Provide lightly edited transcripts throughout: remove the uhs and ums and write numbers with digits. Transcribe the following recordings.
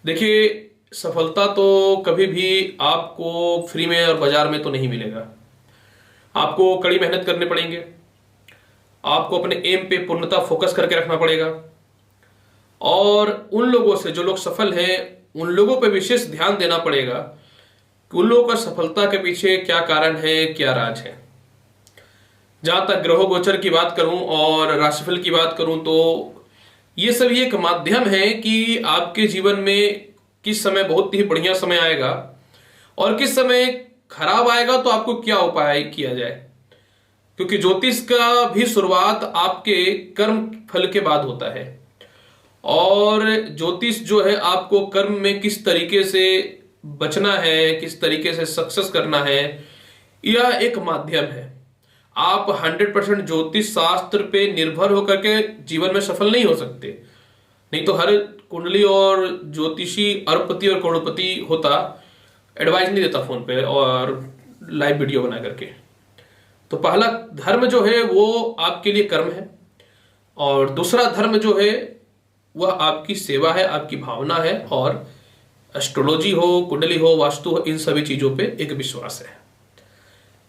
देखिए, सफलता तो कभी भी आपको फ्री में और बाजार में तो नहीं मिलेगा। आपको कड़ी मेहनत करने पड़ेंगे। आपको अपने एम पे पूर्णतः फोकस करके रखना पड़ेगा और उन लोगों से जो लोग सफल हैं उन लोगों पे विशेष ध्यान देना पड़ेगा कि उन लोगों का सफलता के पीछे क्या कारण है, क्या राज है। जहां तक ग्रह गोचर की बात करूं और राशिफल की बात करूं तो ये सभी एक माध्यम है कि आपके जीवन में किस समय बहुत ही बढ़िया समय आएगा और किस समय खराब आएगा, तो आपको क्या उपाय किया जाए। क्योंकि ज्योतिष का भी शुरुआत आपके कर्म फल के बाद होता है और ज्योतिष जो है आपको कर्म में किस तरीके से बचना है, किस तरीके से सक्सेस करना है, यह एक माध्यम है। आप 100% ज्योतिष शास्त्र पे निर्भर होकर के जीवन में सफल नहीं हो सकते। नहीं तो हर कुंडली और ज्योतिषी अरबपति और करोड़पति होता, एडवाइस नहीं देता फोन पे और लाइव वीडियो बना करके। तो पहला धर्म जो है वो आपके लिए कर्म है और दूसरा धर्म जो है वह आपकी सेवा है, आपकी भावना है। और एस्ट्रोलॉजी हो, कुंडली हो, वास्तु हो, इन सभी चीजों पे एक विश्वास है।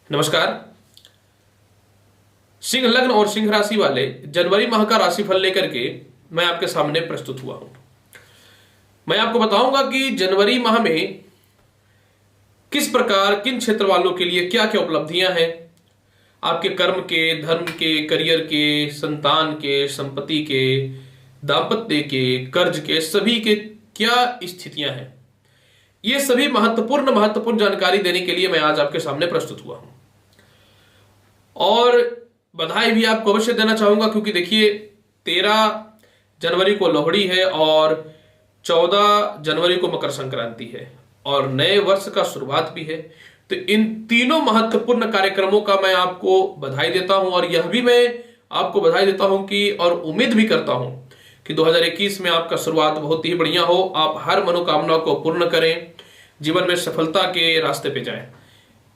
नमस्कार। सिंह लग्न और सिंह राशि वाले जनवरी माह का राशिफल लेकर के मैं आपके सामने प्रस्तुत हुआ हूं। मैं आपको बताऊंगा कि जनवरी माह में किस प्रकार किन क्षेत्र वालों के लिए क्या क्या उपलब्धियां हैं, आपके कर्म के, धर्म के, करियर के, संतान के, संपत्ति के, दाम्पत्य के, कर्ज के, सभी के क्या स्थितियां हैं। ये सभी महत्वपूर्ण जानकारी देने के लिए मैं आज आपके सामने प्रस्तुत हुआ हूं। और बधाई भी आपको अवश्य देना चाहूंगा क्योंकि देखिए 13 जनवरी को लोहड़ी है और 14 जनवरी को मकर संक्रांति है और नए वर्ष का शुरुआत भी है। तो इन तीनों महत्वपूर्ण कार्यक्रमों का मैं आपको बधाई देता हूं और यह भी मैं आपको बधाई देता हूं कि और उम्मीद भी करता हूं कि 2021 में आपका शुरुआत बहुत ही बढ़िया हो। आप हर मनोकामना को पूर्ण करें, जीवन में सफलता के रास्ते पे जाएं।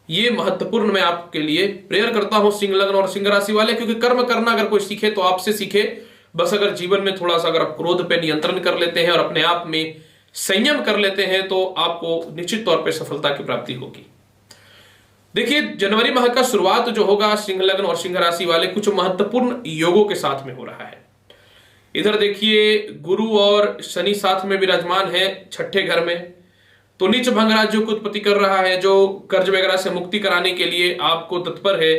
ये महत्वपूर्ण मैं आपके लिए प्रेयर करता हूं सिंह लग्न और सिंह राशि वाले, क्योंकि कर्म करना अगर कोई सीखे तो आपसे सीखे। बस अगर जीवन में थोड़ा सा अगर आप क्रोध पे नियंत्रण कर लेते हैं और अपने आप में संयम कर लेते हैं तो आपको निश्चित तौर पे सफलता की प्राप्ति होगी। देखिए, जनवरी माह का शुरुआत जो होगा सिंह लग्न और सिंह राशि वाले कुछ महत्वपूर्ण योगों के साथ में हो रहा है। इधर देखिए, गुरु और शनि साथ में विराजमान है छठे घर में, तो नीच भंग राज्यों की उत्पत्ति कर रहा है जो कर्ज वगैरह से मुक्ति कराने के लिए आपको तत्पर है।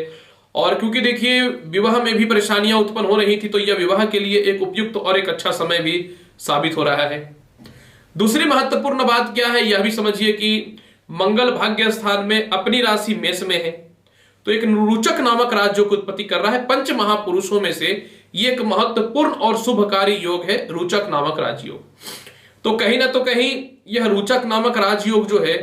और क्योंकि देखिए विवाह में भी परेशानियां उत्पन्न हो रही थी तो यह विवाह के लिए एक उपयुक्त और एक अच्छा समय भी साबित हो रहा है। दूसरी महत्वपूर्ण बात क्या है, यह भी समझिए कि मंगल भाग्य स्थान में अपनी राशि मेष में है, तो एक रोचक नामक राज्यों की उत्पत्ति कर रहा है। पंच महापुरुषों में से ये एक महत्वपूर्ण और शुभकारी योग है, रोचक नामक राजयोग। तो कहीं ना तो कहीं यह रोचक नामक राजयोग जो है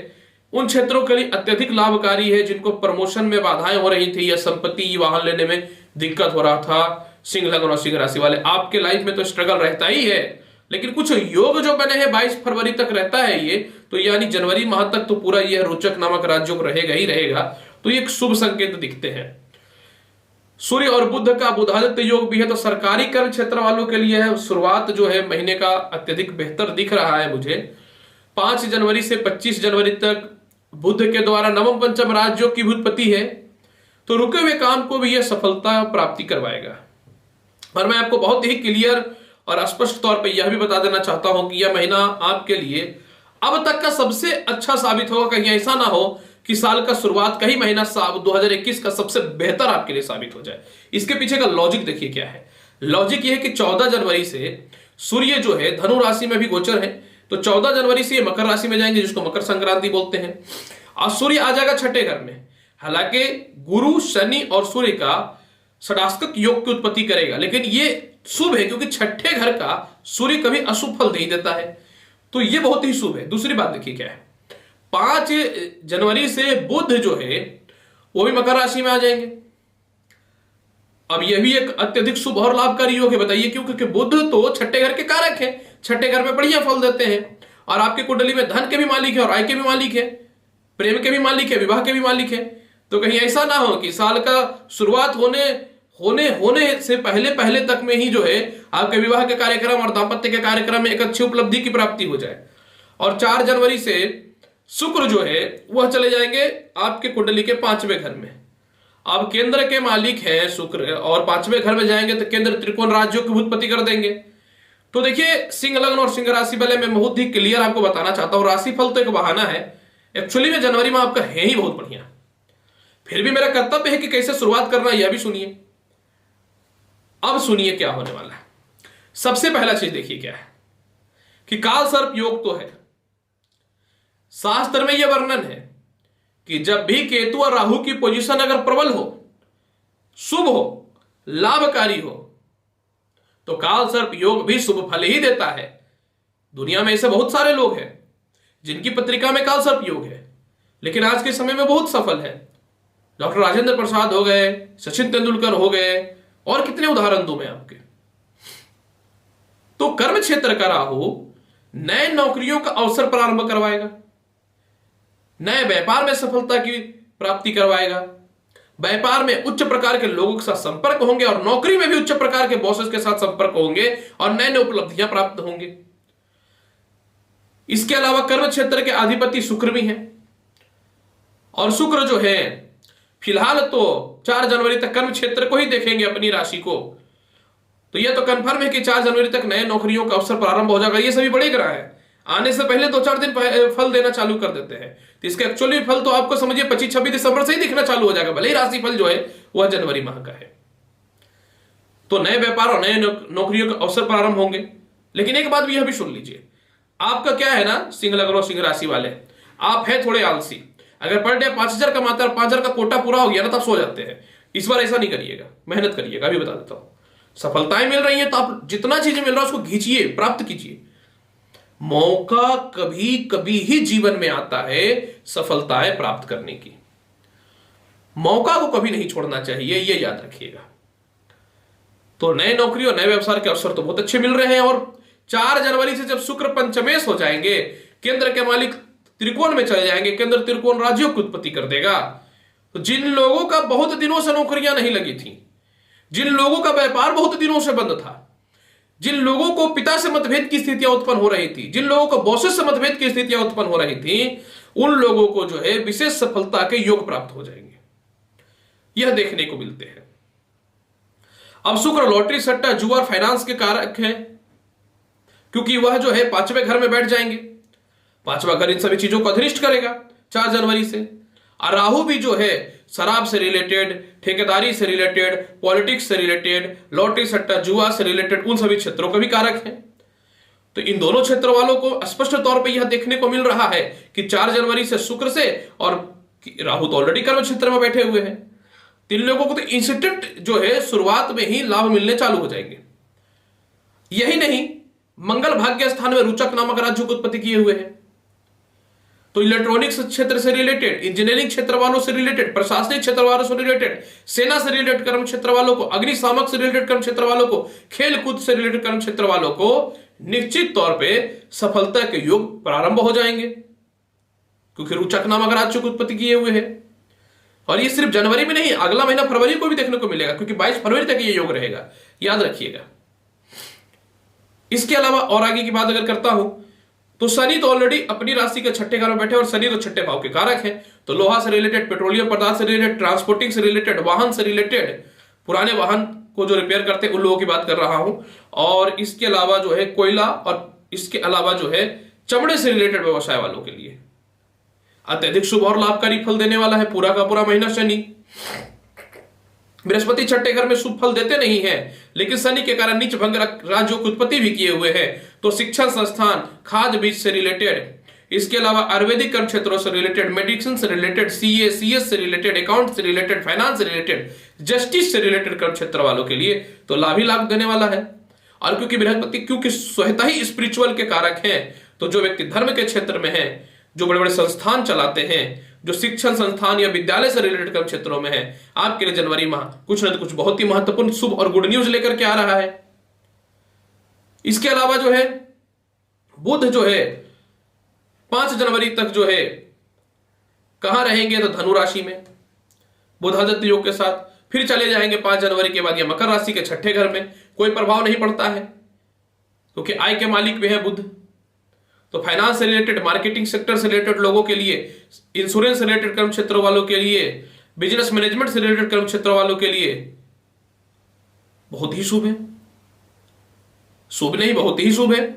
उन क्षेत्रों के लिए अत्यधिक लाभकारी है जिनको प्रमोशन में बाधाएं हो रही थी या संपत्ति वाहन लेने में दिक्कत हो रहा था। सिंह लग्न और सिंह राशि वाले आपके लाइफ में तो स्ट्रगल रहता ही है, लेकिन कुछ योग जो बने हैं 22 फरवरी तक रहता है ये, तो यानी जनवरी माह तक तो पूरा यह रोचक नामक राजयोग रहेगा ही रहेगा। तो ये एक शुभ संकेत दिखते हैं। सूर्य और बुध का बुधादित्य योग भी है, तो सरकारी कर्म क्षेत्र वालों के लिए है शुरुआत जो है महीने का अत्यधिक बेहतर दिख रहा है मुझे। 5 जनवरी से 25 जनवरी तक बुध के द्वारा नवम पंचम राजयोग की उत्पत्ति है, तो रुके हुए काम को भी यह सफलता प्राप्ति करवाएगा। और मैं आपको बहुत ही क्लियर और स्पष्ट तौर पे यह भी बता देना चाहता हूं कि यह महीना आपके लिए अब तक का सबसे अच्छा साबित होगा। कहीं ऐसा ना हो कि साल का शुरुआत का ही महीना 2021 का सबसे बेहतर आपके लिए साबित हो जाए। इसके पीछे का लॉजिक देखिए क्या है। लॉजिक यह है कि 14 जनवरी से सूर्य जो है धनु राशि में भी गोचर है, तो 14 जनवरी से ये मकर राशि में जाएंगे जिसको मकर संक्रांति बोलते हैं। और सूर्य आ जाएगा छठे घर में। हालांकि गुरु, शनि और सूर्य का षडाष्टक योग की उत्पत्ति करेगा, लेकिन ये शुभ है क्योंकि छठे घर का सूर्य कभी अशुभ फल नहीं देता है, तो ये बहुत ही शुभ है। दूसरी बात देखिए क्या है, 5 जनवरी से बुध जो है वो भी मकर राशि में आ जाएंगे। अब यह भी एक अत्यधिक शुभ और लाभकारी योग है। बताइए क्यों? क्योंकि बुध तो छठे घर के कारक है, छठे घर में बढ़िया फल देते हैं और आपके कुंडली में धन के भी मालिक है और आय के भी मालिक है, प्रेम के भी मालिक है, विवाह के भी मालिक है। तो कहीं ऐसा ना हो कि साल का शुरुआत होने से पहले तक में ही जो है आपके विवाह के कार्यक्रम और दाम्पत्य के कार्यक्रम में एक अच्छी उपलब्धि की प्राप्ति हो जाए। और 4 जनवरी से शुक्र जो है वह चले जाएंगे आपके कुंडली के 5वें घर में। अब केंद्र के मालिक हैं शुक्र और 5वें घर में जाएंगे तो केंद्र त्रिकोण राज्यों की उत्पत्ति कर देंगे। तो देखिए सिंह लग्न और सिंह राशि वाले मैं बहुत ही क्लियर आपको बताना चाहता हूं, राशिफल तो एक बहाना है, एक्चुअली में जनवरी में आपका है ही बहुत बढ़िया। फिर भी मेरा कर्तव्य है कि कैसे शुरुआत करना यह भी सुनिए। अब सुनिए क्या होने वाला है। सबसे पहला चीज देखिए क्या है कि काल सर्प योग तो है। शास्त्र में यह वर्णन है कि जब भी केतु और राहु की पोजीशन अगर प्रबल हो, शुभ हो, लाभकारी हो, तो काल सर्प योग भी शुभ फल ही देता है। दुनिया में ऐसे बहुत सारे लोग हैं जिनकी पत्रिका में काल सर्प योग है, लेकिन आज के समय में बहुत सफल है। डॉक्टर राजेंद्र प्रसाद हो गए, सचिन तेंदुलकर हो गए, और कितने उदाहरण दूं मैं आपके। तो कर्म क्षेत्र का राहु नए नौकरियों का अवसर प्रारंभ करवाएगा, नए व्यापार में सफलता की प्राप्ति करवाएगा, व्यापार में उच्च प्रकार के लोगों के साथ संपर्क होंगे और नौकरी में भी उच्च प्रकार के बॉसेस के साथ संपर्क होंगे और नए नए उपलब्धियां प्राप्त होंगे। इसके अलावा कर्म क्षेत्र के अधिपति शुक्र भी हैं और शुक्र जो है फिलहाल तो 4 जनवरी तक कर्म क्षेत्र को ही देखेंगे अपनी राशि को। तो यह तो कंफर्म है कि 4 जनवरी तक नए नौकरियों का अवसर प्रारंभ हो जाएगा। ये सभी बड़े ग्रह हैं, आने से पहले 2-4 दिन फल देना चालू कर देते हैं। तो इसका एक्चुअली फल तो आपको समझिए 25-26 दिसंबर से ही दिखना चालू हो जाएगा, भले ही राशि फल जो है वह जनवरी माह का है। तो नए व्यापार और नए नौकरियों का अवसर प्रारंभ होंगे। लेकिन एक बात भी यह भी सुन लीजिए, आपका क्या है ना, सिंह लग्न और सिंह राशि वाले, आप है थोड़े आलसी। अगर पर डे 5,000 कमाते हैं और 5,000 का कोटा पूरा हो गया ना तब सो जाते हैं। इस बार ऐसा नहीं करिएगा, मेहनत करिएगा। अभी बता देता हूं, सफलताएं मिल रही हैं तो आप जितना चीजें मिल रहा है उसको खींचिए, प्राप्त कीजिए। मौका कभी कभी ही जीवन में आता है सफलताएं प्राप्त करने की, मौका को कभी नहीं छोड़ना चाहिए, यह याद रखिएगा। तो नए नौकरी और नए व्यवसाय के अवसर तो बहुत अच्छे मिल रहे हैं। और 4 जनवरी से जब शुक्र पंचमेश हो जाएंगे, केंद्र के मालिक त्रिकोण में चले जाएंगे, केंद्र त्रिकोण राज्यों की उत्पत्ति कर देगा। तो जिन लोगों का बहुत दिनों से नौकरियां नहीं लगी थी, जिन लोगों का व्यापार बहुत दिनों से बंद था, जिन लोगों को पिता से मतभेद की स्थितियां उत्पन्न हो रही थी, जिन लोगों को बॉसेस से मतभेद की स्थितियां उत्पन्न हो रही थी, उन लोगों को जो है विशेष सफलता के योग प्राप्त हो जाएंगे, यह देखने को मिलते हैं। अब शुक्र लॉटरी, सट्टा, जुआ, फाइनेंस के कारक हैं, क्योंकि वह जो है 5वें घर में बैठ जाएंगे। 5वां घर इन सभी चीजों को अधिष्ठ करेगा 4 जनवरी से। और राहु भी जो है शराब से रिलेटेड, ठेकेदारी से रिलेटेड, पॉलिटिक्स से रिलेटेड, लॉटरी, सट्टा, जुआ से रिलेटेड उन सभी क्षेत्रों का भी कारक है। तो इन दोनों क्षेत्र वालों को स्पष्ट तौर पे यह देखने को मिल रहा है कि 4 जनवरी से शुक्र से, और राहु तो ऑलरेडी कर्म क्षेत्र में बैठे हुए हैं, 3 लोगों को तो इंस्टेंट जो है शुरुआत में ही लाभ मिलने चालू हो जाएंगे। यही नहीं, मंगल भाग्य स्थान में रोचक नामक राज्यों की उत्पत्ति किए हुए हैं। तो इलेक्ट्रॉनिक्स क्षेत्र से रिलेटेड, इंजीनियरिंग क्षेत्र वालों से रिलेटेड, प्रशासनिक क्षेत्र वालों से रिलेटेड, सेना से रिलेटेड कर्म क्षेत्र वालों को, अग्निशामक से रिलेटेड कर्म क्षेत्र वालों को, खेल कूद से रिलेटेड कर्म क्षेत्र वालों को निश्चित तौर पे सफलता के योग प्रारंभ हो जाएंगे, क्योंकि रोचक नामक राज्यों की उत्पत्ति किए हुए हैं। और ये सिर्फ जनवरी में नहीं, अगला महीना फरवरी को भी देखने को मिलेगा, क्योंकि 22 फरवरी तक ये योग रहेगा, याद रखिएगा। इसके अलावा और आगे की बात अगर करता हूं तो शनि तो ऑलरेडी अपनी राशि के 6ठे घर में बैठे और शनि तो 6ठे भाव के कारक हैं। तो लोहा से रिलेटेड, पेट्रोलियम पदार्थ से रिलेटेड, ट्रांसपोर्टिंग से रिलेटेड, वाहन से रिलेटेड, पुराने वाहन को जो रिपेयर करते हैं उन लोगों की बात कर रहा हूं। और इसके अलावा जो है कोयला, और इसके अलावा जो है चमड़े से रिलेटेड व्यवसाय वालों के लिए अत्यधिक शुभ और लाभकारी फल देने वाला है पूरा का पूरा महीना शनि। बृहस्पति 6ठे घर में शुभ फल देते नहीं है, लेकिन शनि के कारण नीच भंग राज्यों की उत्पत्ति भी किए हुए हैं। तो शिक्षण संस्थान, खाद बीज से रिलेटेड, इसके अलावा आयुर्वेदिक कर्म क्षेत्रों से रिलेटेड, मेडिसिन से रिलेटेड, सीए सीएस से रिलेटेड, अकाउंट से रिलेटेड, फाइनेंस से रिलेटेड, जस्टिस से रिलेटेड कर्म क्षेत्र वालों के लिए तो लाभ ही लाभ देने वाला है। और क्योंकि बृहस्पति क्योंकि स्वतः ही स्पिरिचुअल के कारक हैं, तो जो व्यक्ति धर्म के क्षेत्र में है, जो बड़े बड़े संस्थान चलाते हैं, जो शिक्षण संस्थान या विद्यालय से रिलेटेड कर्म क्षेत्रों में है, आपके लिए जनवरी माह कुछ न कुछ बहुत ही महत्वपूर्ण शुभ और गुड न्यूज लेकर के आ रहा है। इसके अलावा जो है बुध जो है 5 जनवरी तक जो है कहां रहेंगे, तो धनु राशि में बुधादित्य योग के साथ। फिर चले जाएंगे 5 जनवरी के बाद या मकर राशि के 6ठे घर में। कोई प्रभाव नहीं पड़ता है, क्योंकि आय के मालिक भी है बुध। तो फाइनेंस से रिलेटेड, मार्केटिंग सेक्टर से रिलेटेड लोगों के लिए, इंश्योरेंस से रिलेटेड कर्म क्षेत्र वालों के लिए, बिजनेस मैनेजमेंट से रिलेटेड कर्म क्षेत्र वालों के लिए बहुत ही शुभ है। शुभ नहीं, बहुत ही शुभ है।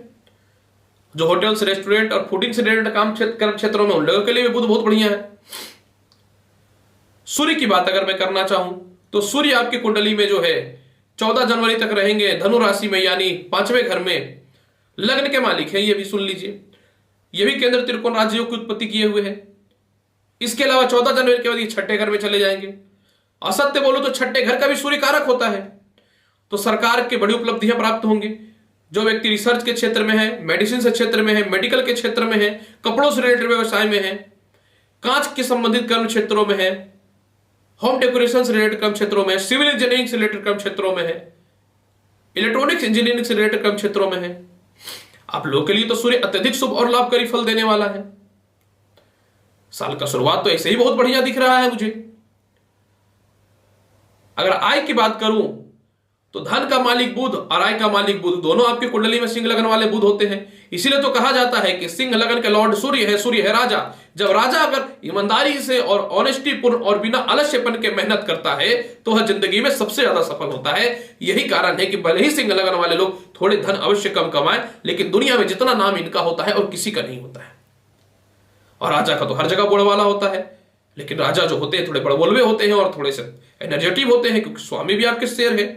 जो होटल्स, रेस्टोरेंट और फूडिंग से रिलेटेड काम कर्म क्षेत्रों में उन लोगों के लिए भी बुध बहुत बढ़िया है। सूर्य की बात अगर मैं करना चाहूं तो सूर्य आपकी कुंडली में जो है 14 जनवरी तक रहेंगे धनु राशि में, यानी 5वें घर में। लग्न के मालिक है, ये भी सुन लीजिए। ये भी केंद्र त्रिकोण राज्यों की उत्पत्ति किए हुए हैं। इसके अलावा 14 जनवरी के बाद ये छठे घर में चले जाएंगे। असत्य बोलो तो छठे घर का भी सूर्य कारक होता है। तो सरकार की बड़ी उपलब्धियां प्राप्त होंगी। जो व्यक्ति रिसर्च के क्षेत्र में है, मेडिसिन के क्षेत्र में है, मेडिकल के क्षेत्र में है, कपड़ों से रिलेटेड व्यवसाय में है, कांच के संबंधित कर्म क्षेत्रों में है, होम डेकोरेशन से रिलेटेड कर्म क्षेत्रों में है, सिविल इंजीनियरिंग से रिलेटेड कर्म क्षेत्रों में है, इलेक्ट्रॉनिक्स इंजीनियरिंग से रिलेटेड कर्म क्षेत्रों में है, आप लोगों के लिए तो सूर्य अत्यधिक शुभ और लाभकारी फल देने वाला है। साल का शुरुआत तो ऐसे ही बहुत बढ़िया दिख रहा है मुझे। अगर आय की बात करूं तो धन का मालिक बुध और आय का मालिक बुध दोनों आपकी कुंडली में सिंह लगन वाले बुध होते हैं। इसीलिए तो कहा जाता है कि सिंह लगन के लॉर्ड सूर्य है, सूर्य है राजा। जब राजा अगर ईमानदारी से और ऑनेस्टी पूर्ण और बिना आलस्यपन के मेहनत करता है तो वह जिंदगी में सबसे ज्यादा सफल होता है। यही कारण है कि भले ही सिंह लगन वाले लोग थोड़े धन अवश्य कम कमाएं, लेकिन दुनिया में जितना नाम इनका होता है और किसी का नहीं होता है। और राजा का तो हर जगह बोल वाला होता है, लेकिन राजा जो होते हैं थोड़े बड़बोलवे होते हैं और थोड़े से एनर्जेटिव होते हैं, क्योंकि स्वामी भी आपके शेर है।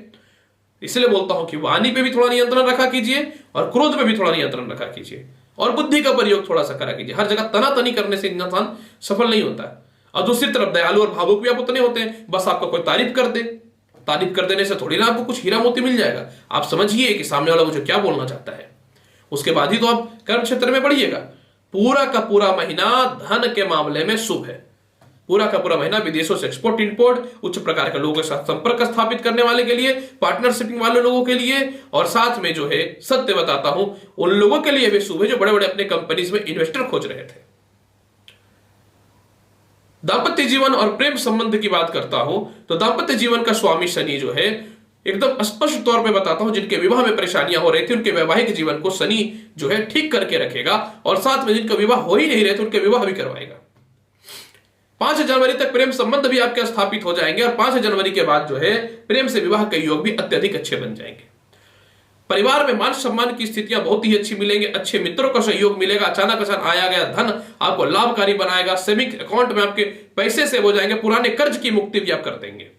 इसलिए बोलता हूं कि वाणी पे भी थोड़ा नियंत्रण रखा कीजिए और क्रोध पे भी थोड़ा नियंत्रण रखा कीजिए और बुद्धि का प्रयोग थोड़ा सा करा कीजिए। हर जगह तनातनी करने से इंसान सफल नहीं होता है। और दूसरी तरफ दयालु और भावुक भी आप उतने होते हैं, बस आपको कोई तारीफ कर दे, तारीफ कर देने से थोड़ी ना आपको कुछ हीरा मोती मिल जाएगा। आप समझिए कि सामने वाला मुझे क्या बोलना चाहता है, उसके बाद ही तो आप कर्म क्षेत्र में बढ़िएगा। पूरा का पूरा महीना धन के मामले में शुभ है। पूरा का पूरा महीना विदेशों से एक्सपोर्ट इंपोर्ट, उच्च प्रकार के लोगों के साथ संपर्क स्थापित करने वाले के लिए, पार्टनरशिपिंग वाले लोगों के लिए, और साथ में जो है सत्य बताता हूं उन लोगों के लिए भी शुभ है जो बड़े बड़े अपने कंपनीज में इन्वेस्टर खोज रहे थे। दाम्पत्य जीवन और प्रेम संबंध की बात करता हूं तो दाम्पत्य जीवन का स्वामी शनि जो है एकदम स्पष्ट तौर पे बताता हूं, जिनके विवाह में परेशानियां हो रही थी उनके वैवाहिक जीवन को शनि जो है ठीक करके रखेगा, और साथ में जिनका विवाह हो ही नहीं रहे थे उनके विवाह भी करवाएगा। 5 जनवरी तक प्रेम संबंध भी आपके स्थापित हो जाएंगे और 5 जनवरी के बाद जो है प्रेम से विवाह के योग भी अत्यधिक अच्छे बन जाएंगे। परिवार में मान सम्मान की स्थितियां बहुत ही अच्छी मिलेंगे। अच्छे मित्रों का सहयोग मिलेगा। अचानक आया गया धन आपको लाभकारी बनाएगा। सेविंग अकाउंट में आपके पैसे सेव हो जाएंगे। पुराने कर्ज की मुक्ति भी आप कर देंगे।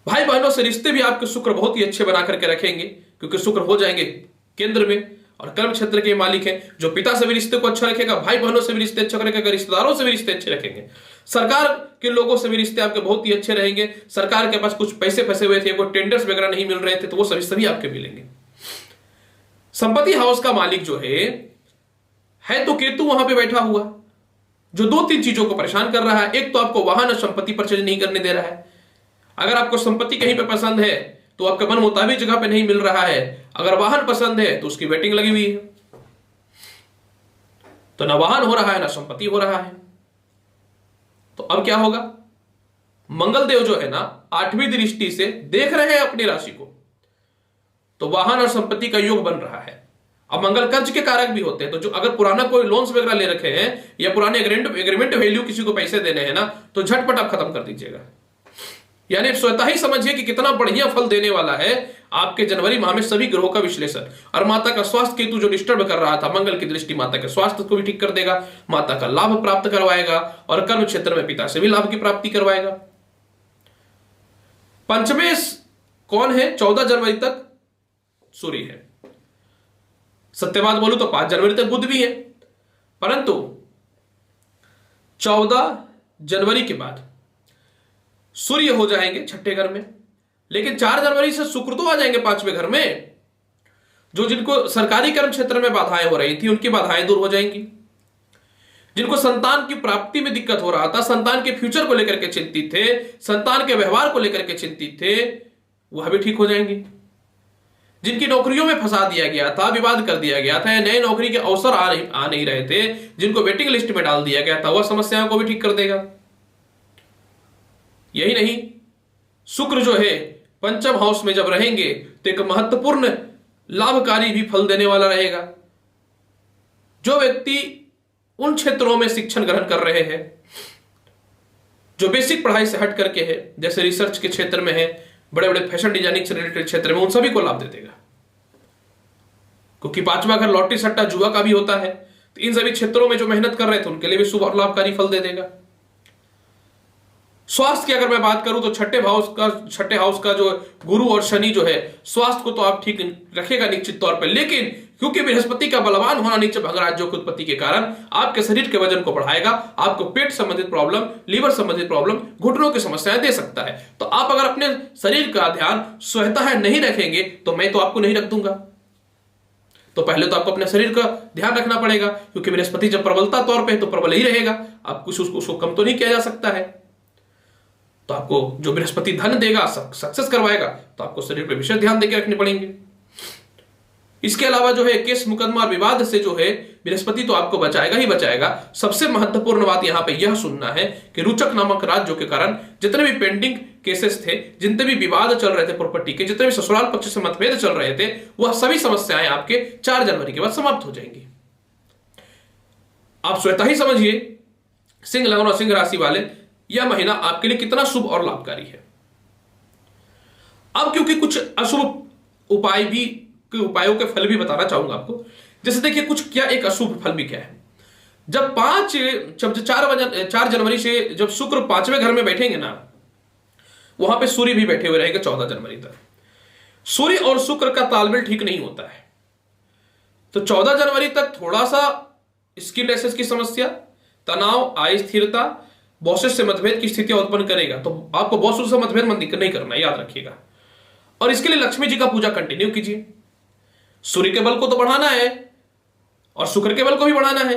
भाई बहनों से रिश्ते भी आपके शुक्र बहुत ही अच्छे बना करके रखेंगे, क्योंकि शुक्र हो जाएंगे केंद्र में और कर्म क्षेत्र के मालिक हैं। जो पिता से भी रिश्ते को अच्छा रखेगा, भाई बहनों से भी रिश्ते अच्छे रखेगा, रिश्तेदारों से भी रिश्ते अच्छे रखेंगे। सरकार के लोगों से भी रिश्ते आपके बहुत ही अच्छे रहेंगे। सरकार के पास कुछ पैसे फंसे हुए थे, कोई टेंडर्स वगैरह नहीं मिल रहे थे, तो वो सभी आपके मिलेंगे। संपत्ति हाउस का मालिक जो है तो केतु वहां पे बैठा हुआ, जो 2-3 चीजों को परेशान कर रहा है। एक तो आपको वाहन और संपत्ति परचेज नहीं करने दे रहा है। अगर आपको संपत्ति कहीं पे पसंद है तो आपके मन मुताबिक जगह पे नहीं मिल रहा है। अगर वाहन पसंद है तो उसकी वेटिंग लगी हुई है, तो ना वाहन हो रहा है ना संपत्ति हो रहा है। तो अब क्या होगा? मंगल देव जो है ना 8वीं दृष्टि से देख रहे हैं अपनी राशि को, तो वाहन और संपत्ति का योग बन रहा है। अब मंगल कर्ज के कारक भी होते हैं, तो जो अगर पुराना कोई लोन्स वगैरह ले रखे हैं या पुराने एग्रीमेंट वैल्यू किसी को पैसे देने हैं ना, तो झटपट आप खत्म कर दीजिएगा। यानी स्वतः ही समझिए कि कितना बढ़िया फल देने वाला है आपके जनवरी माह में सभी ग्रहों का विश्लेषण। और माता का स्वास्थ्य केतु जो डिस्टर्ब कर रहा था, मंगल की दृष्टि माता के स्वास्थ्य को भी ठीक कर देगा, माता का लाभ प्राप्त करवाएगा और कर्म क्षेत्र में पिता से भी लाभ की प्राप्ति करवाएगा। पंचमे कौन है? 14 जनवरी तक सूर्य है। सत्यवाद बोलूं तो 5 जनवरी तक बुध भी है, परंतु 14 जनवरी के बाद सूर्य हो जाएंगे छठे घर में। लेकिन 4 जनवरी से शुक्र तो आ जाएंगे 5वें घर में। जो जिनको सरकारी कर्म क्षेत्र में बाधाएं हो रही थी उनकी बाधाएं दूर हो जाएंगी। जिनको संतान की प्राप्ति में दिक्कत हो रहा था, संतान के फ्यूचर को लेकर के चिंतित थे, संतान के व्यवहार को लेकर के चिंतित थे, वह भी ठीक हो जाएंगे। जिनकी नौकरियों में फंसा दिया गया था, विवाद कर दिया गया था, या नए नौकरी के अवसर आ नहीं रहे थे, जिनको वेटिंग लिस्ट में डाल दिया गया था, वह समस्याओं को भी ठीक कर देगा। यही नहीं, शुक्र जो है पंचम हाउस में जब रहेंगे तो एक महत्वपूर्ण लाभकारी भी फल देने वाला रहेगा। जो व्यक्ति उन क्षेत्रों में शिक्षण ग्रहण कर रहे हैं जो बेसिक पढ़ाई से हट करके है, जैसे रिसर्च के क्षेत्र में है, बड़े बड़े फैशन डिजाइनिंग से रिलेटेड क्षेत्र में, उन सभी को लाभ दे देगा। क्योंकि पांचवा घर लॉटरी सट्टा जुआ का भी होता है, तो इन सभी क्षेत्रों में जो मेहनत कर रहे थे उनके लिए भी शुभ और लाभकारी फल दे देगा। स्वास्थ्य की अगर मैं बात करूं तो छठे हाउस का जो गुरु और शनि जो है, स्वास्थ्य को तो आप ठीक रखेगा निश्चित तौर पर, लेकिन क्योंकि बृहस्पति का बलवान होना नीचे भंगराज्यों की उत्पत्ति के कारण आपके शरीर के वजन को बढ़ाएगा, आपको पेट संबंधित प्रॉब्लम, लीवर संबंधित प्रॉब्लम, घुटनों की समस्याएं दे सकता है। तो आप अगर अपने शरीर का ध्यान स्वतः नहीं रखेंगे तो मैं तो आपको नहीं रख दूंगा। तो पहले तो आपको अपने शरीर का ध्यान रखना पड़ेगा, क्योंकि बृहस्पति जब प्रबलता तौर पे तो प्रबल ही रहेगा, आप कुछ उसको कम तो नहीं किया जा सकता है। तो आपको जो बृहस्पति धन देगा, सक्सेस करवाएगा, तो आपको शरीर पे विशेष ध्यान देकर रखने पड़ेंगे। इसके अलावा जो है केस मुकदमा और विवाद से जो है बृहस्पति तो आपको बचाएगा ही बचाएगा। सबसे महत्वपूर्ण बात यहां पे यह सुनना है कि रुचक नामक राज्यों के कारण जितने भी पेंडिंग केसेस थे, जितने भी विवाद चल रहे थे प्रॉपर्टी के, जितने भी ससुराल पक्ष से मतभेद चल रहे थे, वह सभी समस्याएं आपके 4 जनवरी के बाद समाप्त हो जाएंगी। आप स्वतः ही समझिए सिंह लग्न और सिंह राशि वाले, यह महीना आपके लिए कितना शुभ और लाभकारी है। अब क्योंकि कुछ अशुभ उपायों के फल भी बताना चाहूंगा आपको। जैसे देखिए कुछ क्या एक अशुभ फल भी क्या है। जब 4 जनवरी से जब शुक्र 5वें घर में बैठेंगे ना, वहां पे सूर्य भी बैठे हुए रहेंगे 14 जनवरी तक। सूर्य और शुक्र का तालमेल ठीक नहीं होता है, तो 14 जनवरी तक थोड़ा सा स्किन एसेस की समस्या, तनाव, अस्थिरता, बॉसेस से मतभेद की स्थितियां उत्पन्न करेगा। तो आपको बॉस से मतभेद नहीं करना, याद रखिएगा। और इसके लिए लक्ष्मी जी का पूजा कंटिन्यू कीजिए। सूर्य के बल को तो बढ़ाना है और शुक्र के बल को भी बढ़ाना है,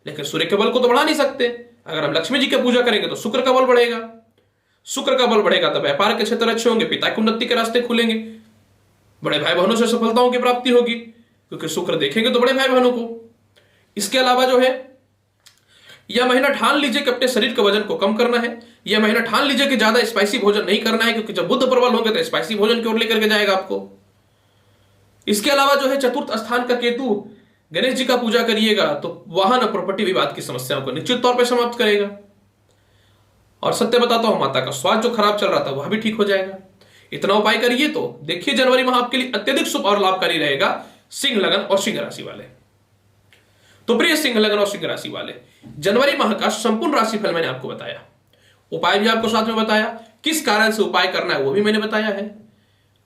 लेकिन सूर्य के बल को तो बढ़ा नहीं सकते। अगर हम लक्ष्मी जी की पूजा करेंगे तो शुक्र का बल बढ़ेगा। शुक्र का बल बढ़ेगा तो व्यापार के क्षेत्र अच्छे होंगे, पिता की उन्नति के रास्ते खुलेंगे, बड़े भाई बहनों से सफलताओं की प्राप्ति होगी, क्योंकि शुक्र देखेंगे तो बड़े भाई बहनों को। इसके अलावा जो है यह महीना ठान लीजिए कि अपने शरीर के वजन को कम करना है। यह महीना ठान लीजिए कि ज्यादा स्पाइसी भोजन नहीं करना है, क्योंकि जब बुध प्रबल होंगे तो स्पाइसी भोजन की ओर लेकर के जाएगा आपको। इसके अलावा जो है चतुर्थ स्थान का केतु, गणेश जी का पूजा करिएगा तो वाहन और प्रॉपर्टी विवाद की समस्याओं को निश्चित तौर पर समाप्त करेगा। और सत्य बताता हूं, माता का स्वास्थ्य जो खराब चल रहा था वह भी ठीक हो जाएगा। इतना उपाय करिए तो देखिए जनवरी माह आपके लिए अत्यधिक शुभ और लाभकारी रहेगा, सिंह लगन और सिंह राशि वाले। तो प्रिय सिंह लगन और सिंह राशि वाले, जनवरी माह का संपूर्ण राशिफल मैंने आपको बताया, उपाय भी आपको साथ में बताया, किस कारण से उपाय करना है वो भी मैंने बताया है।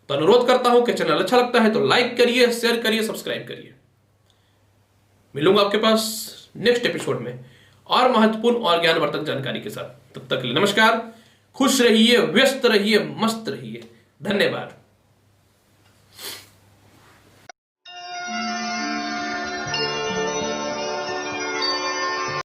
तो अनुरोध करता हूं कि चैनल अच्छा लगता है तो लाइक करिए, शेयर करिए, सब्सक्राइब करिए। मिलूंगा आपके पास नेक्स्ट एपिसोड में और महत्वपूर्ण और ज्ञानवर्धक जानकारी के साथ। तब तक के लिए नमस्कार, खुश रहिए, व्यस्त रहिए, मस्त रहिए। धन्यवाद।